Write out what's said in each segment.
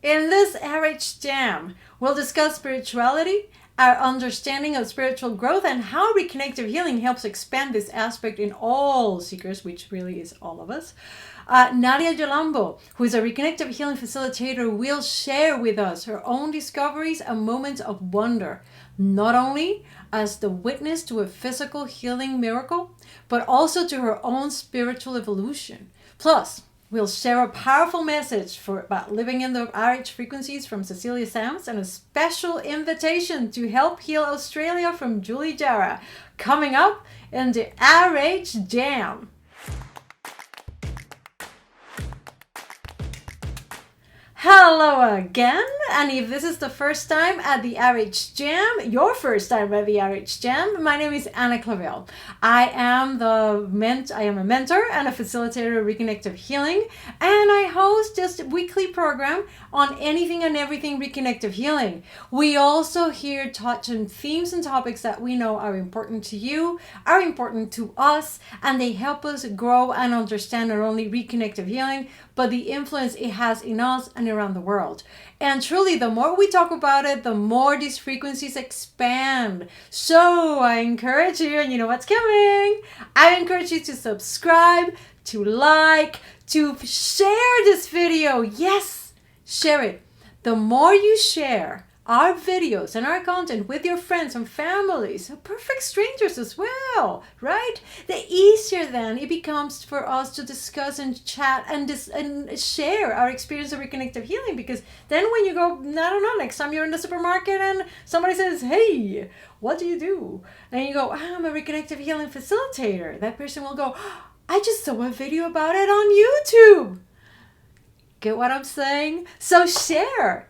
In this RH Jam, we'll discuss spirituality, our understanding of spiritual growth, and how Reconnective Healing helps expand this aspect in all seekers, which really is all of us. Nadia Jalambo, who is a Reconnective Healing facilitator, will share with us her own discoveries and moments of wonder, not only as the witness to a physical healing miracle, but also to her own spiritual evolution. Plus, we'll share a powerful message about living in the RH frequencies from Cecilia Samms and a special invitation to help heal Australia from Julie Jara, coming up in the RH Jam. Hello again, and if this is the first time at the RH Jam, your first time at the RH Jam, my name is Ana Clavell. I am a mentor and a facilitator of Reconnective Healing, and I host just a weekly program on anything and everything Reconnective Healing. We also here touch on themes and topics that we know are important to you, are important to us, and they help us grow and understand not only Reconnective Healing, but the influence it has in us and around the world. And truly, the more we talk about it, the more these frequencies expand. So I encourage you, and you know what's coming. I encourage you to subscribe, to like, to share this video. Yes, share it. The more you share our videos and our content with your friends and families, perfect strangers as well, right? The easier then it becomes for us to discuss and chat and share our experience of Reconnective Healing. Because then when you go, I don't know, next time you're in the supermarket and somebody says, hey, what do you do? And you go, I'm a Reconnective Healing facilitator. That person will go, I just saw a video about it on YouTube. Get what I'm saying? So share,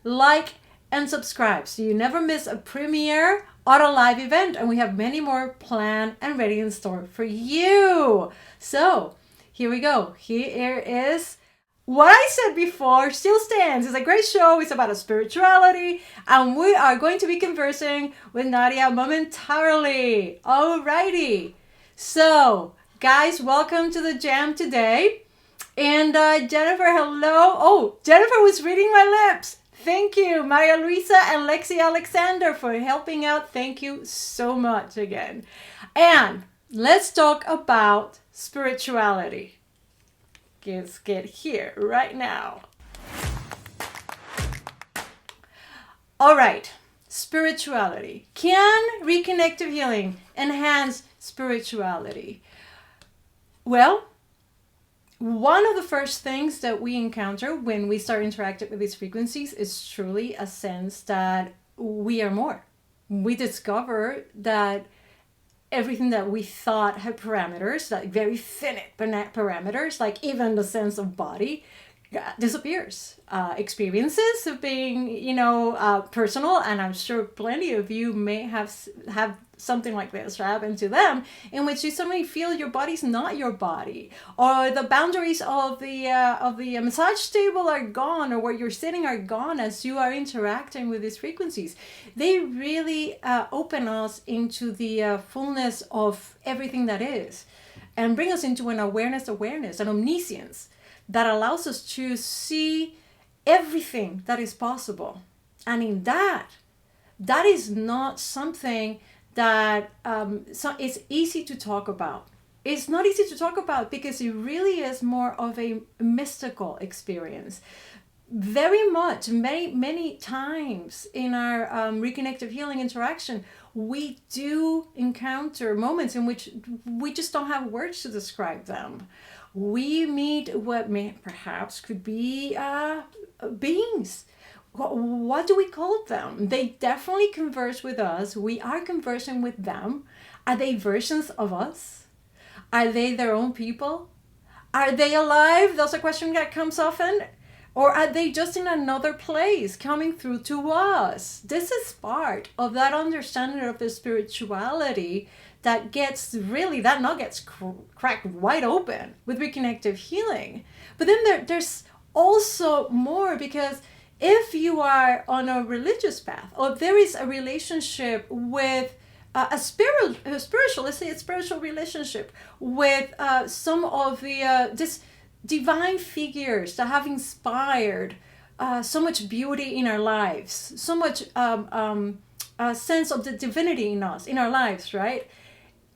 like, and subscribe so you never miss a premiere or a live event. And we have many more planned and ready in store for you. So here we go. Here is what I said before still stands. It's a great show. It's about a spirituality. And we are going to be conversing with Nadia momentarily. Alrighty. So guys, welcome to the jam today. And Jennifer, hello. Oh, Jennifer was reading my lips. Thank you, Maria Luisa and Lexi Alexander, for helping out. Thank you so much again. And let's talk about spirituality. Let's get here right now. All right, spirituality. Can Reconnective Healing enhance spirituality? Well, one of the first things that we encounter when we start interacting with these frequencies is truly a sense that we are more. We discover that everything that we thought had parameters, like very finite parameters, like even the sense of body, disappears. Experiences of being, personal, and I'm sure plenty of you may have something like this happen to them, in which you suddenly feel your body's not your body, or the boundaries of the massage table are gone, or where you're sitting are gone as you are interacting with these frequencies. They really open us into the fullness of everything that is, and bring us into an awareness, an omniscience that allows us to see everything that is possible. And in that is not something that it's easy to talk about. It's not easy to talk about because it really is more of a mystical experience. Very much, many times in our Reconnective Healing interaction, we do encounter moments in which we just don't have words to describe them. We meet what perhaps could be beings. What do we call them? They definitely converse with us. We are conversing with them. Are they versions of us? Are they their own people? Are they alive? That's a question that comes often. Or are they just in another place coming through to us? This is part of that understanding of the spirituality that nut gets cracked wide open with Reconnective Healing. But then there's also more, because if you are on a religious path, or there is a relationship with a spiritual, let's say a spiritual relationship with some of the this divine figures that have inspired so much beauty in our lives, so much sense of the divinity in us, in our lives, right?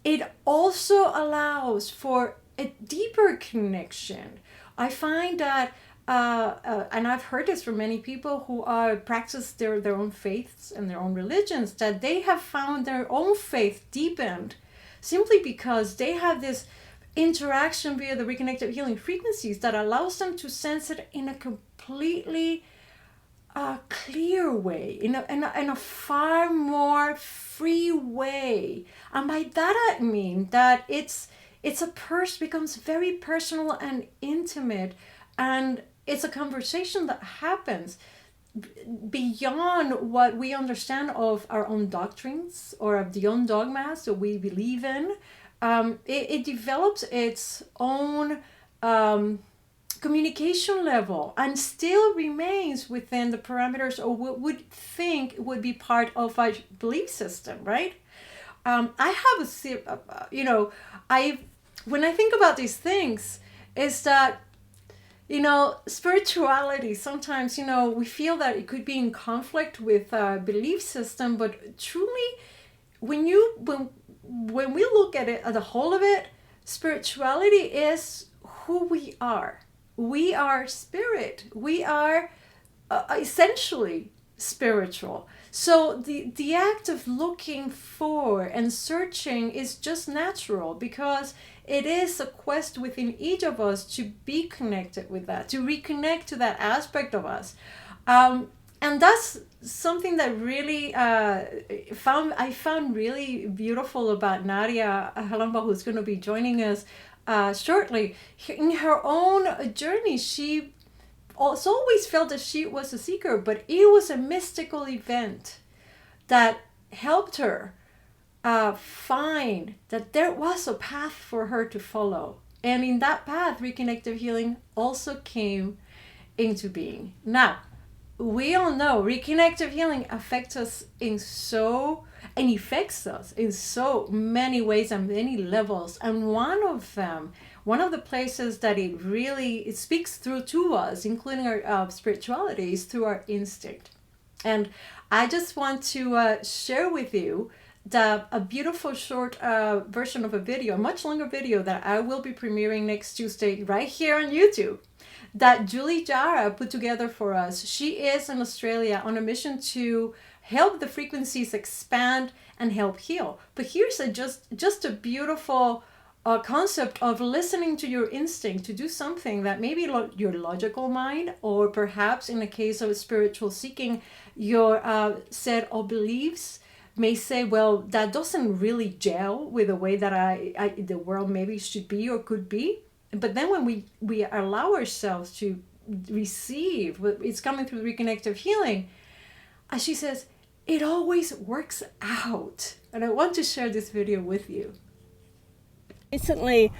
It also allows for a deeper connection. I find that, and I've heard this from many people who practice their own faiths and their own religions, that they have found their own faith deepened simply because they have this interaction via the reconnective healing frequencies that allows them to sense it in a completely clear way, in a far more free way. And by that I mean that becomes very personal and intimate, and it's a conversation that happens beyond what we understand of our own doctrines or of the own dogmas that we believe in. It develops its own communication level and still remains within the parameters of what would think would be part of our belief system, right? I have when I think about these things, is that, spirituality, sometimes, we feel that it could be in conflict with our belief system, but truly, when we look at it, at the whole of it, spirituality is who we are. We are spirit. We are essentially spiritual. So the act of looking for and searching is just natural, because it is a quest within each of us to be connected with that, to reconnect to that aspect of us. And that's something that really I found really beautiful about Nadia Jalambo, who's going to be joining us shortly. In her own journey, she also always felt that she was a seeker, but it was a mystical event that helped her find that there was a path for her to follow. And in that path, reconnective healing also came into being. Now, we all know reconnective healing affects us in so many ways and many levels. And one of the places that it speaks through to us, including our spirituality, is through our instinct. And I just want to share with you a beautiful short version of a video, a much longer video that I will be premiering next Tuesday right here on YouTube, that Julie Jara put together for us. She is in Australia on a mission to help the frequencies expand and help heal. But here's just a beautiful concept of listening to your instinct to do something that maybe your logical mind, or perhaps in the case of spiritual seeking, your set of beliefs may say, well, that doesn't really gel with the way that the world maybe should be or could be. But then when we allow ourselves to receive what is coming through reconnective healing, as she says, it always works out. And I want to share this video with you. Recently,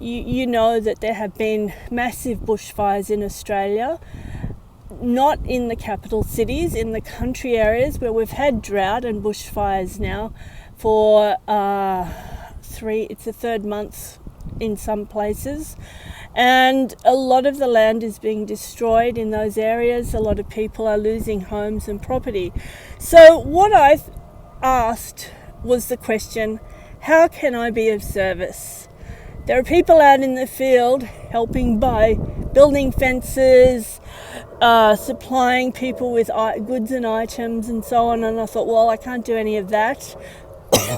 you know that there have been massive bushfires in Australia, not in the capital cities, in the country areas where we've had drought and bushfires now for it's the third month in some places. And a lot of the land is being destroyed in those areas. A lot of people are losing homes and property. So what I asked was the question, how can I be of service? There are people out in the field helping by building fences, supplying people with goods and items and so on. And I thought, well, I can't do any of that.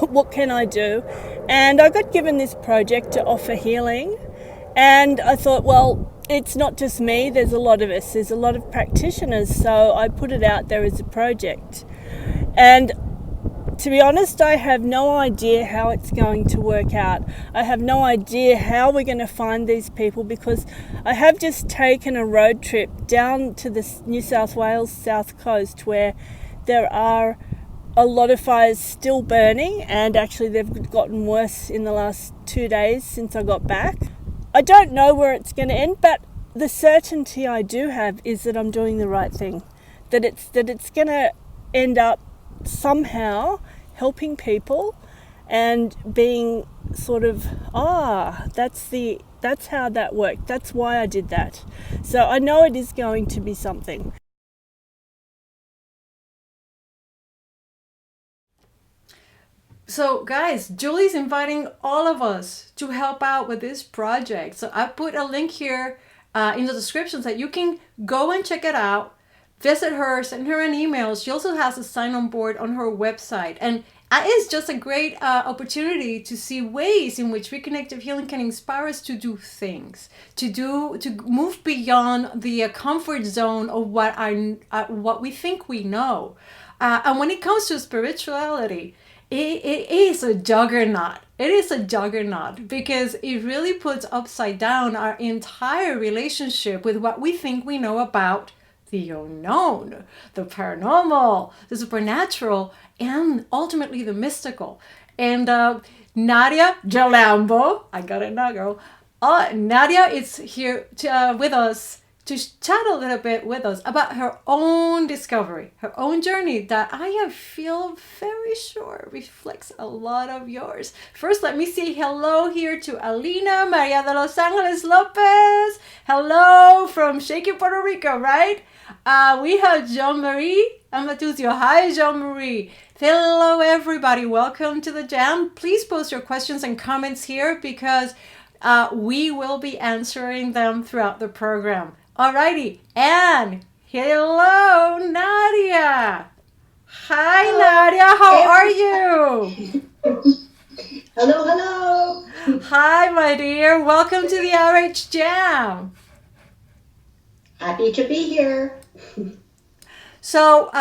What can I do? And I got given this project to offer healing. And I thought, well, it's not just me. There's a lot of us. There's a lot of practitioners. So I put it out there as a project. And to be honest, I have no idea how it's going to work out. I have no idea how we're going to find these people, because I have just taken a road trip down to the New South Wales south coast, where there are a lot of fires still burning, and actually they've gotten worse in the last 2 days since I got back. I don't know where it's going to end, but the certainty I do have is that I'm doing the right thing, that it's going to end up somehow helping people and being sort of, that's how that worked. That's why I did that. So I know it is going to be something. So guys, Julie's inviting all of us to help out with this project. So I put a link here in the description so that you can go and check it out, visit her, send her an email. She also has a sign-on board on her website. And it's just a great opportunity to see ways in which Reconnective Healing can inspire us to do things, to move beyond the comfort zone of what we think we know. And when it comes to spirituality, it is a juggernaut. It is a juggernaut because it really puts upside down our entire relationship with what we think we know about the unknown, the paranormal, the supernatural, and ultimately the mystical. And Nadia Jalambo, I got it now, girl. Nadia is here with us to chat a little bit with us about her own discovery, her own journey that I feel very sure reflects a lot of yours. First, let me say hello here to Alina Maria de Los Angeles Lopez. Hello from Shaky, Puerto Rico, right? We have Jean-Marie Amatucio. Hi, Jean-Marie. Hello, everybody. Welcome to the jam. Please post your questions and comments here because we will be answering them throughout the program. Alrighty, and hello, Nadia. Hi, Nadia. How are you? Hello. Hi, my dear. Welcome to the RH Jam. Happy to be here. So,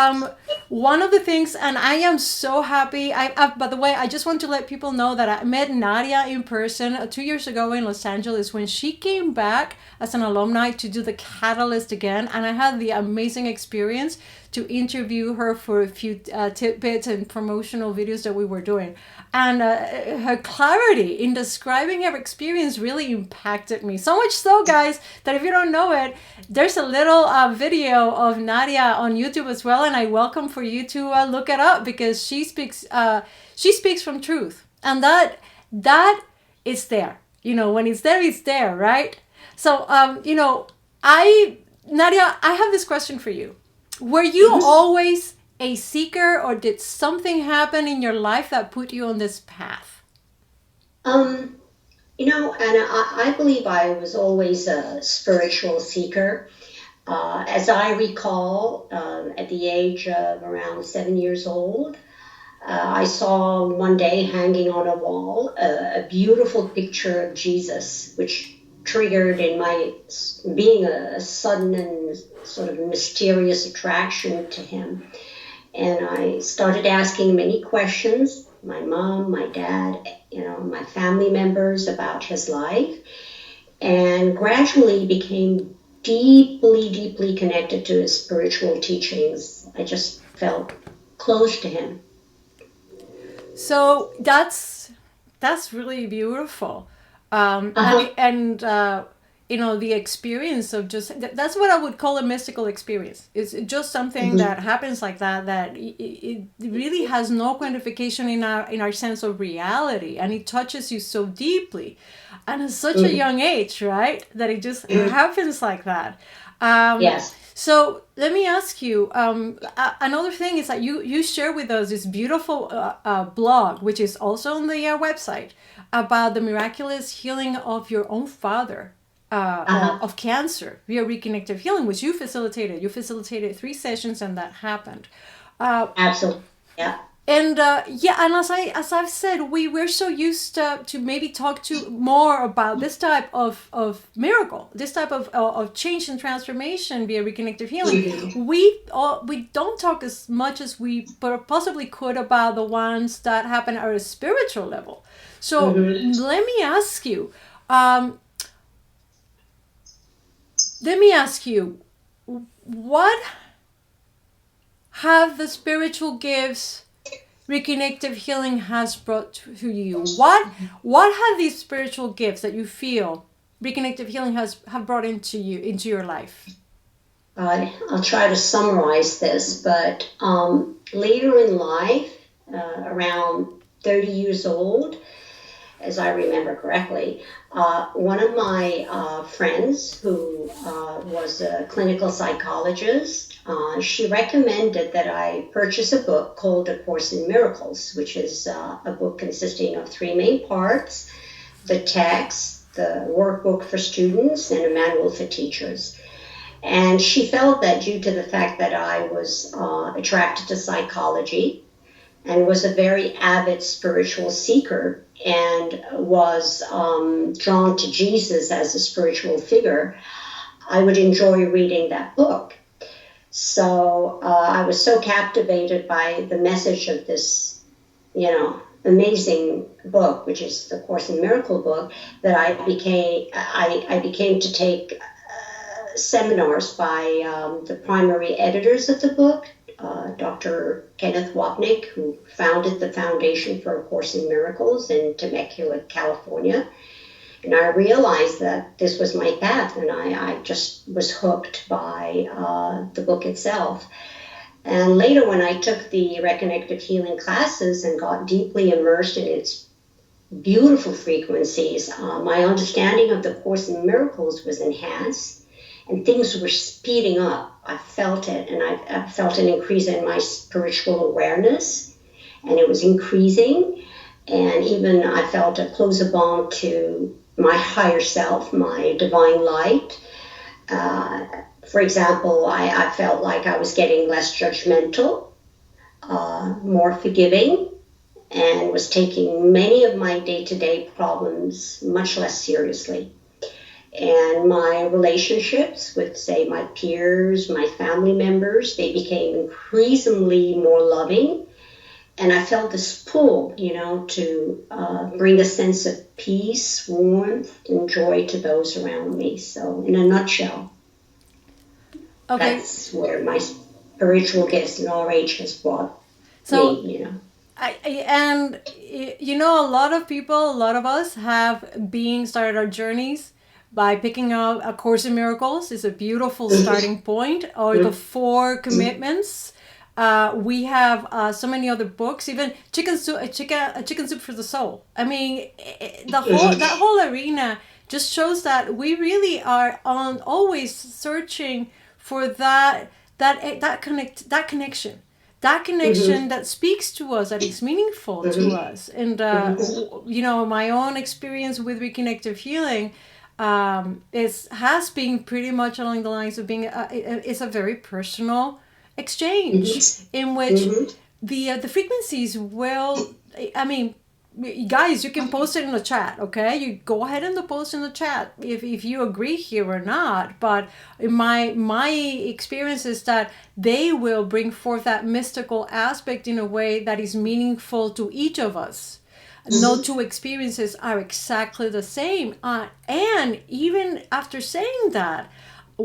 one of the things, and I am so happy, by the way, I just want to let people know that I met Nadia in person 2 years ago in Los Angeles when she came back as an alumni to do the Catalyst again. And I had the amazing experience to interview her for a few tidbits and promotional videos that we were doing. And her clarity in describing her experience really impacted me. So much so, guys, that if you don't know it, there's a little video of Nadia on YouTube as well. And I welcome for you to look it up because she speaks from truth. And that is there. You know, when it's there, right? So, Nadia, I have this question for you. Were you always a seeker, or did something happen in your life that put you on this path? Anna, I believe I was always a spiritual seeker. As I recall, at the age of around 7 years old, I saw one day hanging on a wall a beautiful picture of Jesus, which triggered in my being a sudden and sort of mysterious attraction to him. And I started asking many questions, my mom, my dad, my family members about his life, and gradually became deeply, deeply connected to his spiritual teachings. I just felt close to him. So that's really beautiful. The experience of that's what I would call a mystical experience. It's just something that happens like that it really has no quantification in our sense of reality, and it touches you so deeply and at such a young age, right, that it just happens like that. Yes. So let me ask you, another thing is that you share with us this beautiful blog, which is also on the website, about the miraculous healing of your own father of cancer via Reconnective Healing, which you facilitated. You facilitated 3 sessions and that happened. Absolutely, yeah. And and as I've said, we're so used to maybe talk to more about this type of miracle, this type of change and transformation via Reconnective Healing. We don't talk as much as we possibly could about the ones that happen at a spiritual level. So let me ask you, what have the spiritual gifts Reconnective Healing has brought to you? What have these spiritual gifts that you feel Reconnective Healing have brought into your life? I'll try to summarize this, but later in life, around 30 years old, as I remember correctly. One of my friends who was a clinical psychologist, she recommended that I purchase a book called A Course in Miracles, which is a book consisting of 3 main parts: the text, the workbook for students, and a manual for teachers. And she felt that due to the fact that I was attracted to psychology and was a very avid spiritual seeker and was drawn to Jesus as a spiritual figure, I would enjoy reading that book. So I was so captivated by the message of this, amazing book, which is the Course in Miracle book, that I became to take seminars by the primary editors of the book, Dr. Kenneth Wapnick, who founded the Foundation for A Course in Miracles in Temecula, California. And I realized that this was my path, and I just was hooked by the book itself. And later, when I took the Reconnective Healing classes and got deeply immersed in its beautiful frequencies, my understanding of the Course in Miracles was enhanced, and things were speeding up. I felt it, and I felt an increase in my spiritual awareness, and it was increasing. And even I felt a closer bond to my higher self, my divine light. For example, I felt like I was getting less judgmental, more forgiving, and was taking many of my day-to-day problems much less seriously. And my relationships with, say, my peers, my family members, they became increasingly more loving. And I felt this pull, to bring a sense of peace, warmth, and joy to those around me. So in a nutshell, that's where my spiritual gifts and RH has brought me, a lot of people, a lot of us have started our journeys by picking up A Course in Miracles. Is a beautiful starting point, or the 4 commitments. We have so many other books, even Chicken Soup for the Soul. I mean, that whole arena just shows that we really are always searching for that connection. That connection that speaks to us, that is meaningful to us. And, my own experience with Reconnective Healing has been pretty much along the lines of being, it's a very personal exchange in which the frequencies will, guys, you can post it in the chat, okay? You go ahead and post in the chat if you agree here or not. But my experience is that they will bring forth that mystical aspect in a way that is meaningful to each of us. No 2 experiences are exactly the same. And even after saying that,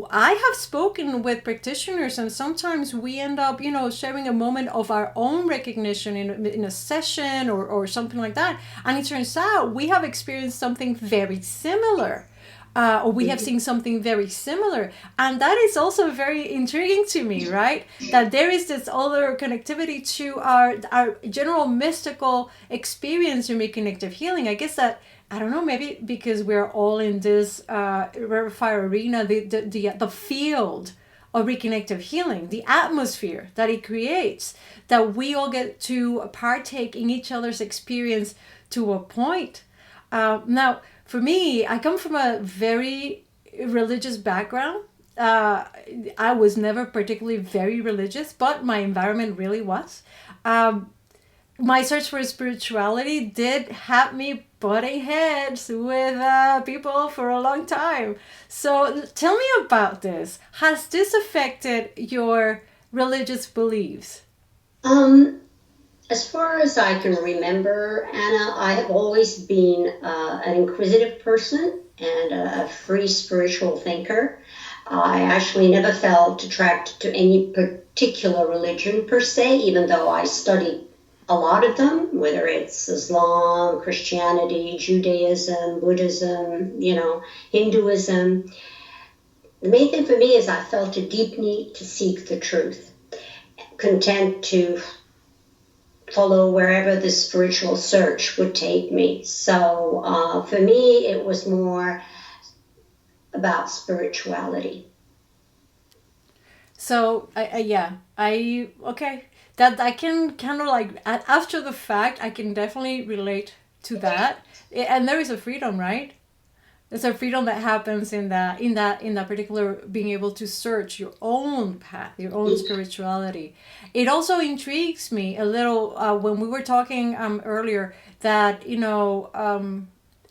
I have spoken with practitioners, and sometimes we end up, sharing a moment of our own recognition in a session or something like that. And it turns out we have experienced something very similar. Or we have seen something very similar. And that is also very intriguing to me, right? That there is this other connectivity to our general mystical experience in Reconnective Healing. I guess that, I don't know, maybe because we're all in this rarefied arena, the field of Reconnective Healing, the atmosphere that it creates, that we all get to partake in each other's experience to a point. Now, for me, I come from a very religious background. I was never particularly very religious, but my environment really was. My search for spirituality did have me butting heads with people for a long time. So tell me about this. Has this affected your religious beliefs? As far as I can remember, Anna, I have always been an inquisitive person and a free spiritual thinker. I actually never felt attracted to any particular religion per se, even though I studied a lot of them, whether it's Islam, Christianity, Judaism, Buddhism, Hinduism. The main thing for me is I felt a deep need to seek the truth, content to follow wherever the spiritual search would take me. So for me, it was more about spirituality. So okay. That I can kind of like after the fact, I can definitely relate to that. And there is a freedom, right? There's a freedom that happens in that particular being able to search your own path, your own spirituality. It also intrigues me a little when we were talking earlier that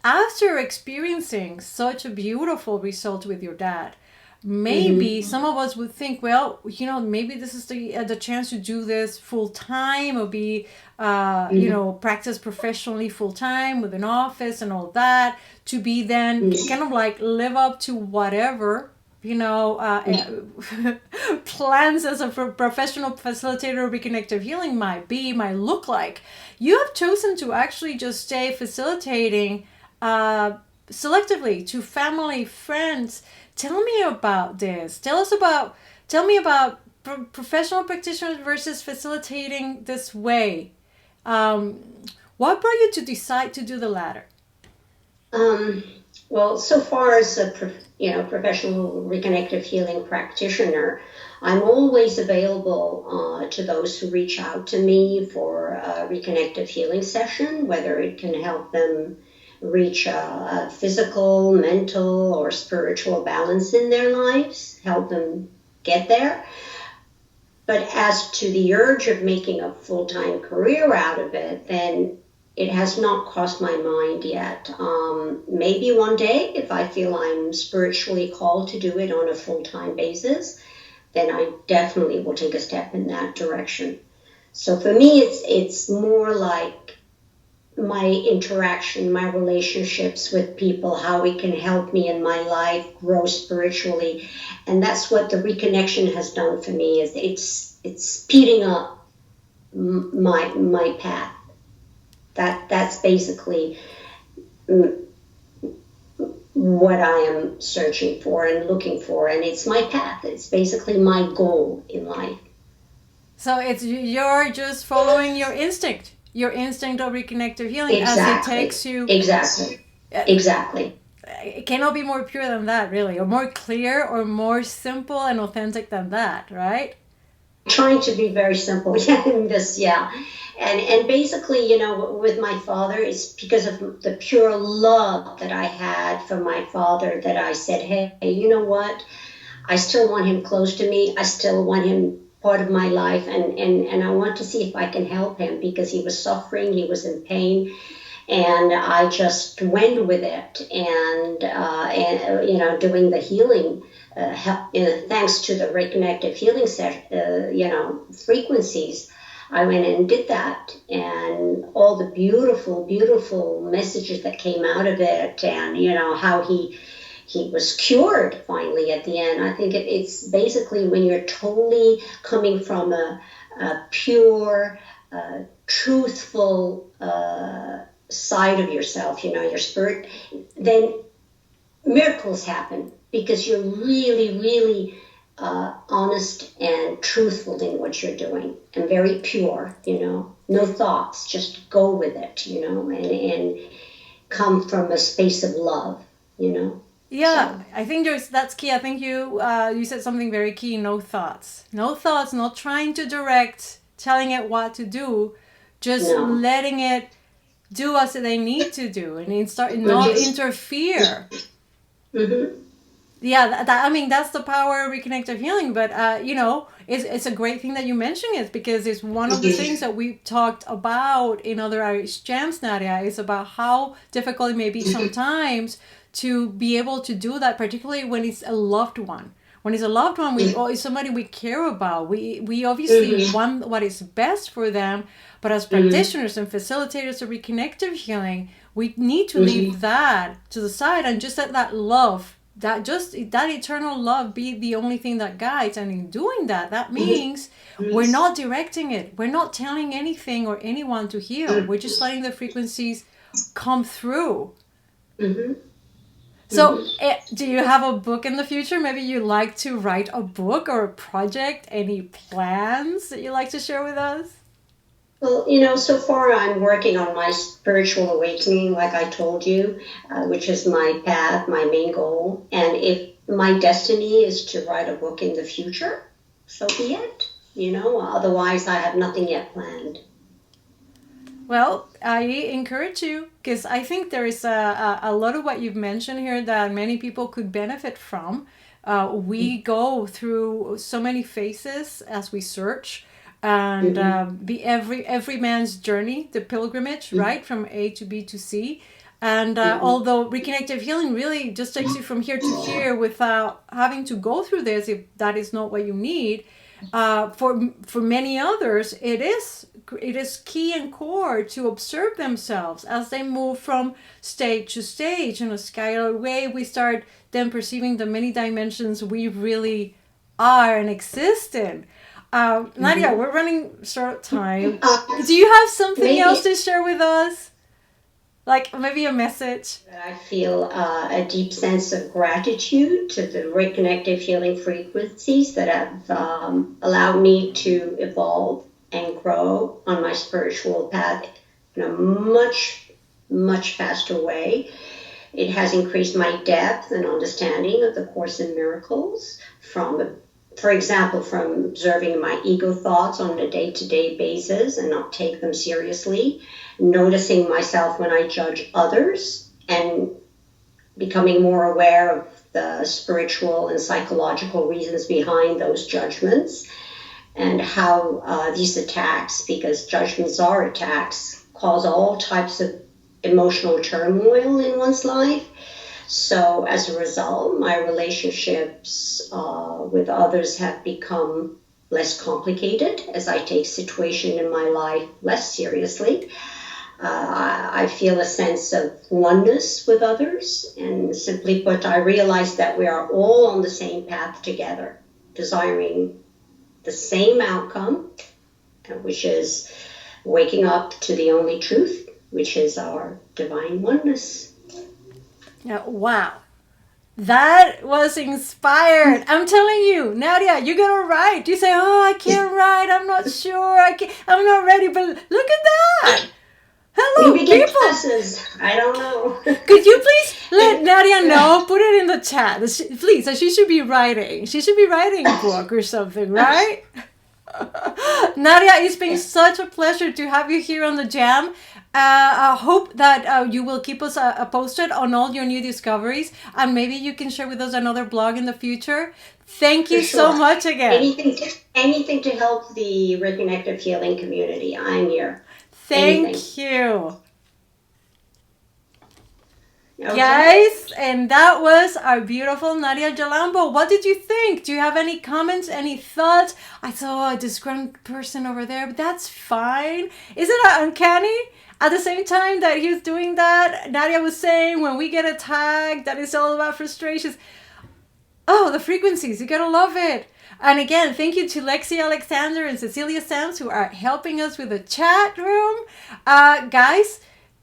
after experiencing such a beautiful result with your dad, maybe some of us would think, well, maybe this is the chance to do this full time or be practice professionally full time with an office and all that, to be then kind of like live up to whatever plans as a professional facilitator of reconnective healing might look like. You have chosen to actually just stay facilitating selectively to family, friends. Tell me about this. Tell me about professional practitioners versus facilitating this way. What brought you to decide to do the latter? Well, so far as a professional reconnective healing practitioner, I'm always available to those who reach out to me for a reconnective healing session, whether it can help them reach a physical, mental, or spiritual balance in their lives, help them get there. But as to the urge of making a full-time career out of it, then it has not crossed my mind yet. Maybe one day, if I feel I'm spiritually called to do it on a full-time basis, then I definitely will take a step in that direction. So for me, it's more like my interaction, my relationships with people, how it can help me in my life grow spiritually. And that's what the reconnection has done for me, is it's speeding up my path. That's basically what I am searching for and looking for, and it's my path. It's basically my goal in life. So you're just following your instinct of reconnective healing. Exactly. As it takes you. Exactly. It cannot be more pure than that, really, or more clear, or more simple and authentic than that, right? Trying to be very simple, in this, yeah. And basically, with my father, it's because of the pure love that I had for my father that I said, hey, you know what? I still want him close to me. I still want him part of my life, and I want to see if I can help him, because he was suffering, he was in pain, and I just went with it, and doing the healing, thanks to the reconnective healing frequencies. I went and did that, and all the beautiful, beautiful messages that came out of it, and how he was cured finally at the end. I think it's basically when you're totally coming from a pure, truthful side of yourself, your spirit, then miracles happen, because you're really, really honest and truthful in what you're doing, and very pure, no thoughts, just go with it, and come from a space of love, Yeah, so. I think that's key. I think you said something very key. No thoughts, not trying to direct, telling it what to do, just letting it do what they need to do, and not interfere. Mm-hmm. Yeah, that's the power of reconnective healing. But it's a great thing that you mentioned it, because it's one of the things that we talked about in other Irish Jams, Nadia. Is about how difficult it may be sometimes to be able to do that, particularly when it's a loved one. When it's a loved one, or it's somebody we care about, we obviously want what is best for them. But as practitioners and facilitators of reconnective healing, we need to leave that to the side and just let that love, that eternal love, be the only thing that guides. And in doing that means we're not directing it. We're not telling anything or anyone to heal. We're just letting the frequencies come through. So do you have a book in the future? Maybe you like to write a book or a project? Any plans that you like to share with us? Well, you know, so far I'm working on my spiritual awakening, like I told you, which is my path, my main goal. And if my destiny is to write a book in the future, so be it. You know, otherwise I have nothing yet planned. Well, I encourage you because I think there is a lot of what you've mentioned here that many people could benefit from. We go through so many phases as we search, and be every man's journey, the pilgrimage, right, from A to B to C. And although Reconnective Healing really just takes you from here to here without having to go through this, if that is not what you need, for many others, it is key and core to observe themselves as they move from stage to stage in a scalar way. We start then perceiving the many dimensions we really are and exist in. Nadia, we're running short of time. Do you have something else to share with us? Like maybe a message? I feel a deep sense of gratitude to the reconnective healing frequencies that have allowed me to evolve and grow on my spiritual path in a much, much faster way. It has increased my depth and understanding of the Course in Miracles for example, from observing my ego thoughts on a day-to-day basis and not take them seriously, noticing myself when I judge others, and becoming more aware of the spiritual and psychological reasons behind those judgments, and how these attacks, because judgments are attacks, cause all types of emotional turmoil in one's life. So as a result, my relationships with others have become less complicated as I take situation in my life less seriously. I feel a sense of oneness with others, and simply put, I realize that we are all on the same path together, desiring the same outcome, which is waking up to the only truth, which is our divine oneness. Yeah, wow. That was inspired. I'm telling you, Nadia, you're gonna write. You say, "Oh, I can't write. I'm not sure. I'm not ready." But look at that. Hello, Maybe get people. classes. I don't know. Could you please let Nadia know? Put it in the chat, please. She should be writing. She should be writing a book or something, right? Nadia, it's been such a pleasure to have you here on the Jam. I hope that you will keep us posted on all your new discoveries, and maybe you can share with us another blog in the future. Thank you so much again. Anything to help the Reconnective Healing community. I'm here. Thank you. Okay. Guys, and that was our beautiful Nadia Jalambo. What did you think? Do you have any comments, any thoughts? I saw a disgruntled person over there, but that's fine. Isn't it uncanny? At the same time that he was doing that, Nadia was saying when we get attacked, that is all about frustrations. Oh, the frequencies, you gotta love it. And again, thank you to Lexi Alexander and Cecilia Samms who are helping us with the chat room. Guys,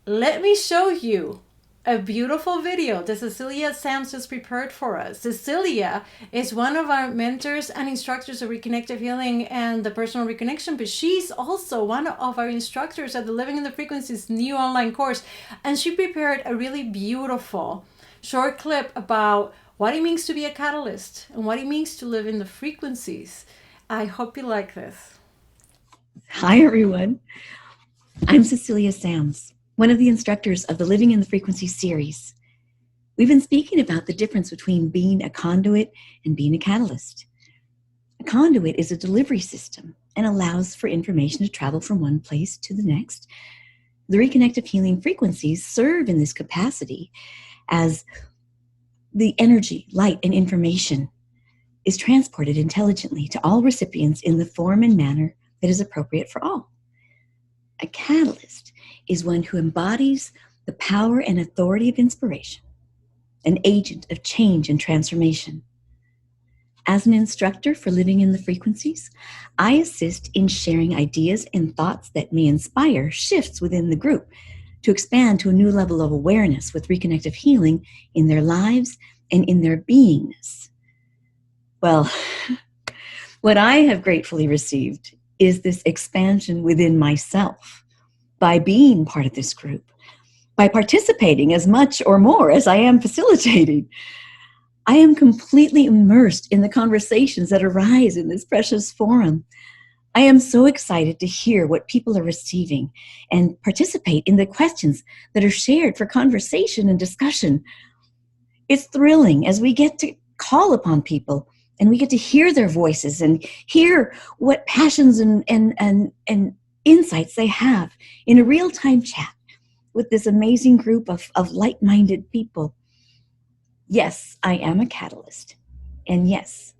let me show you a beautiful video that Cecilia Samms has prepared for us. Cecilia is one of our mentors and instructors of Reconnective Healing and the Personal Reconnection, but she's also one of our instructors at the Living in the Frequencies new online course. And she prepared a really beautiful short clip about what it means to be a catalyst and what it means to live in the frequencies. I hope you like this. Hi, everyone. I'm Cecilia Samms, one of the instructors of the Living in the Frequency series. We've been speaking about the difference between being a conduit and being a catalyst. A conduit is a delivery system and allows for information to travel from one place to the next. The Reconnective Healing frequencies serve in this capacity as the energy, light, and information is transported intelligently to all recipients in the form and manner that is appropriate for all. A catalyst is one who embodies the power and authority of inspiration, an agent of change and transformation. As an instructor for Living in the Frequencies, I assist in sharing ideas and thoughts that may inspire shifts within the group to expand to a new level of awareness with reconnective healing in their lives and in their beingness. Well, what I have gratefully received is this expansion within myself by being part of this group, by participating as much or more as I am facilitating. I am completely immersed in the conversations that arise in this precious forum. I am so excited to hear what people are receiving and participate in the questions that are shared for conversation and discussion. It's thrilling as we get to call upon people and we get to hear their voices and hear what passions and insights they have in a real-time chat with this amazing group of like-minded people. Yes, I am a catalyst. And yes,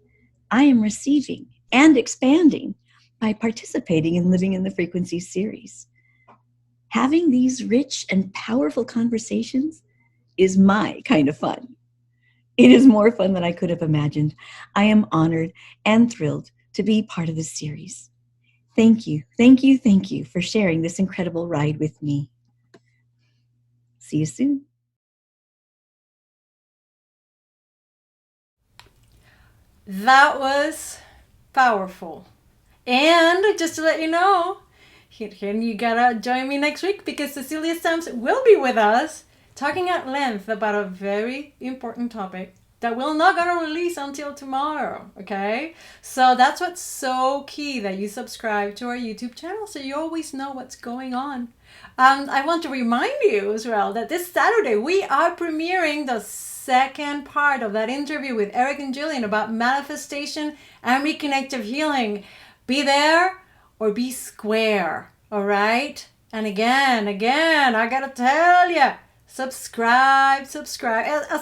I am receiving and expanding by participating in Living in the Frequency series. Having these rich and powerful conversations is my kind of fun. It is more fun than I could have imagined. I am honored and thrilled to be part of this series. Thank you, thank you, thank you for sharing this incredible ride with me. See you soon. That was powerful. And just to let you know, you gotta join me next week because Cecilia Samms will be with us talking at length about a very important topic that we're not gonna release until tomorrow, okay? So that's what's so key, that you subscribe to our YouTube channel so you always know what's going on. I want to remind you as well that this Saturday we are premiering the second part of that interview with Eric and Jillian about manifestation and reconnective healing. Be there or be square, all right? And again, I gotta tell you, subscribe. As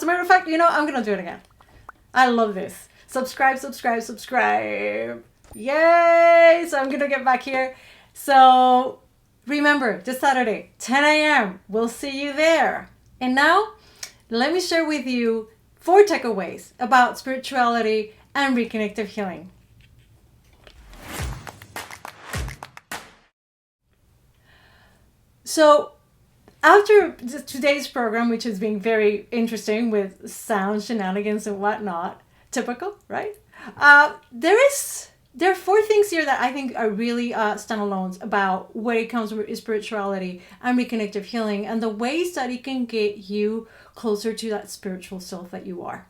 a matter of fact, I'm gonna do it again. I love this. Subscribe. Yay! So I'm gonna get back here. So remember, this Saturday, 10 a.m. We'll see you there. And now, let me share with you 4 takeaways about spirituality and reconnective healing. So, after today's program, which has been very interesting with sound shenanigans and whatnot, typical, right? There are 4 things here that I think are really standalones about when it comes to spirituality and reconnective healing and the ways that it can get you closer to that spiritual self that you are.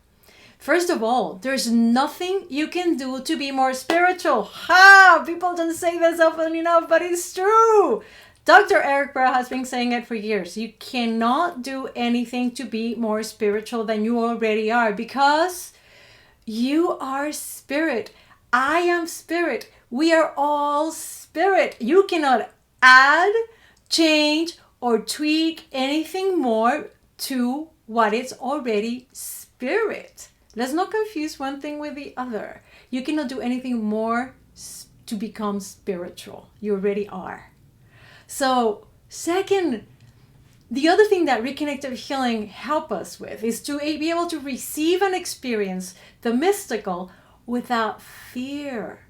First of all, there's nothing you can do to be more spiritual. People don't say this often enough, but it's true. Dr. Eric Bra has been saying it for years. You cannot do anything to be more spiritual than you already are because you are spirit. I am spirit. We are all spirit. You cannot add, change, or tweak anything more to what is already spirit. Let's not confuse one thing with the other. You cannot do anything more to become spiritual. You already are. So, second, the other thing that reconnective healing help us with is to be able to receive and experience the mystical without fear.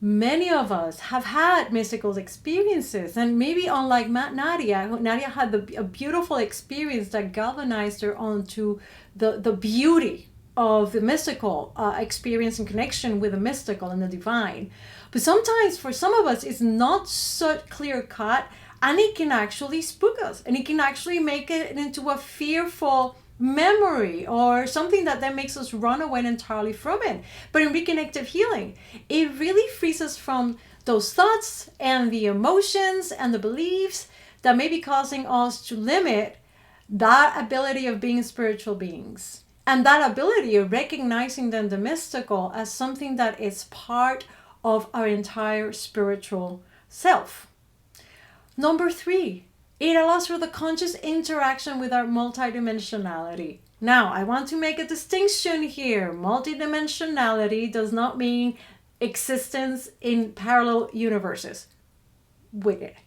Many of us have had mystical experiences, and maybe unlike Nadia had a beautiful experience that galvanized her onto the beauty of the mystical experience and connection with the mystical and the divine. But sometimes for some of us it's not so clear cut, and it can actually spook us, and it can actually make it into a fearful memory or something that then makes us run away entirely from it. But in reconnective healing, it really frees us from those thoughts and the emotions and the beliefs that may be causing us to limit that ability of being spiritual beings, and that ability of recognizing then the mystical as something that is part of our entire spiritual self. Number 3, it allows for the conscious interaction with our multidimensionality. Now, I want to make a distinction here. Multidimensionality does not mean existence in parallel universes.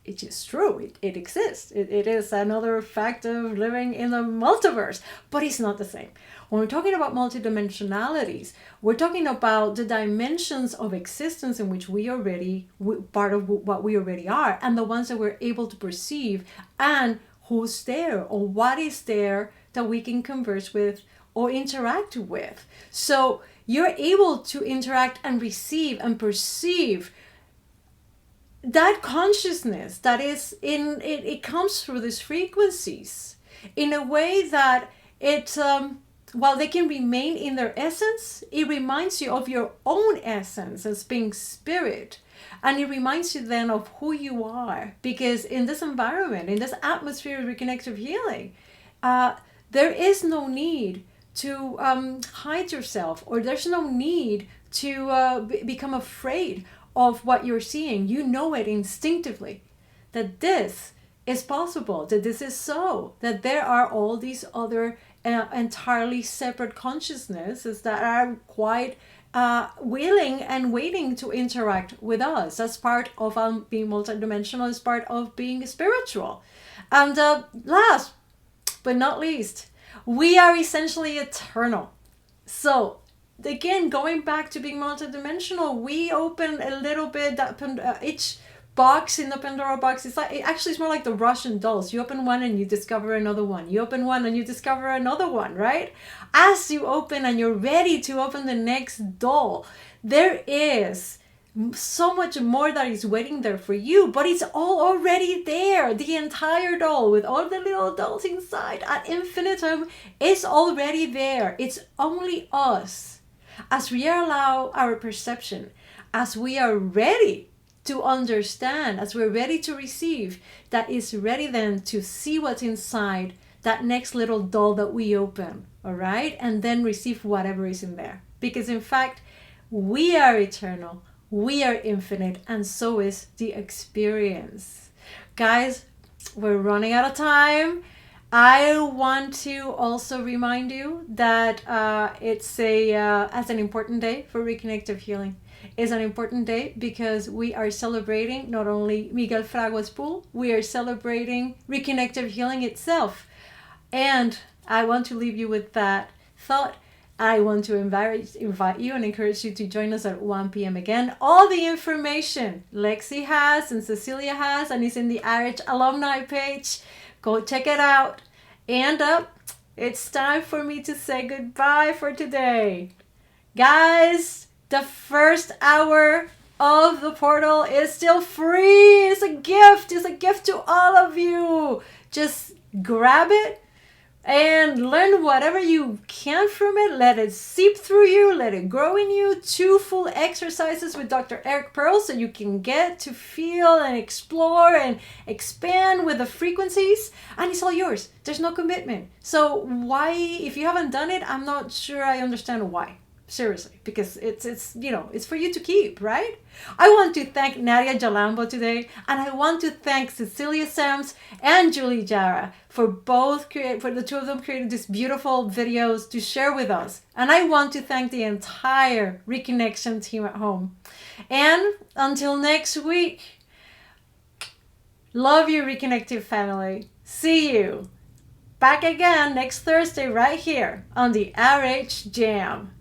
It is true, it exists. It is another fact of living in the multiverse, but it's not the same. When we're talking about multidimensionalities, we're talking about the dimensions of existence in which we already, part of what we already are, and the ones that we're able to perceive, and who's there or what is there that we can converse with or interact with. So you're able to interact and receive and perceive that consciousness that is in it, it comes through these frequencies in a way that it while they can remain in their essence, it reminds you of your own essence as being spirit, and it reminds you then of who you are, because in this environment, in this atmosphere of reconnective healing, there is no need to hide yourself, or there's no need to become afraid of what you're seeing. You know it instinctively that this is possible, that this is so, that there are all these other entirely separate consciousnesses that are quite willing and waiting to interact with us as part of being multidimensional, as part of being spiritual. And last but not least, we are essentially eternal. So again, going back to being multidimensional, we open a little bit that each box in the Pandora box. It's like, it's more like the Russian dolls. You open one and you discover another one. You open one and you discover another one, right? As you open and you're ready to open the next doll, there is so much more that is waiting there for you, but it's all already there. The entire doll with all the little dolls inside ad infinitum is already there. It's only us, as we allow our perception, as we are ready to understand, as we're ready to receive, that is ready then to see what's inside that next little doll that we open, all right? And then receive whatever is in there. Because in fact, we are eternal, we are infinite, and so is the experience. Guys, we're running out of time. I want to also remind you that it's as an important day for Reconnective Healing. It's an important day because we are celebrating not only Miguel Fragua's pool, we are celebrating Reconnective Healing itself. And I want to leave you with that thought. I want to invite you and encourage you to join us at 1 p.m. again. All the information Lexi has and Cecilia has, and it's in the RH alumni page. Go check it out. And it's time for me to say goodbye for today. Guys, the first hour of the portal is still free. It's a gift. It's a gift to all of you. Just grab it and learn whatever you can from it. Let it seep through you. Let it grow in you. 2 full exercises with Dr. Eric Pearl so you can get to feel and explore and expand with the frequencies. And it's all yours. There's no commitment. So why, if you haven't done it, I'm not sure I understand why. Seriously, because it's it's for you to keep, right? I want to thank Nadia Jalambo today, and I want to thank Cecilia Samms and Julie Jara for the two of them creating these beautiful videos to share with us. And I want to thank the entire Reconnection team at home. And until next week, love you, Reconnective family. See you back again next Thursday right here on the RH Jam.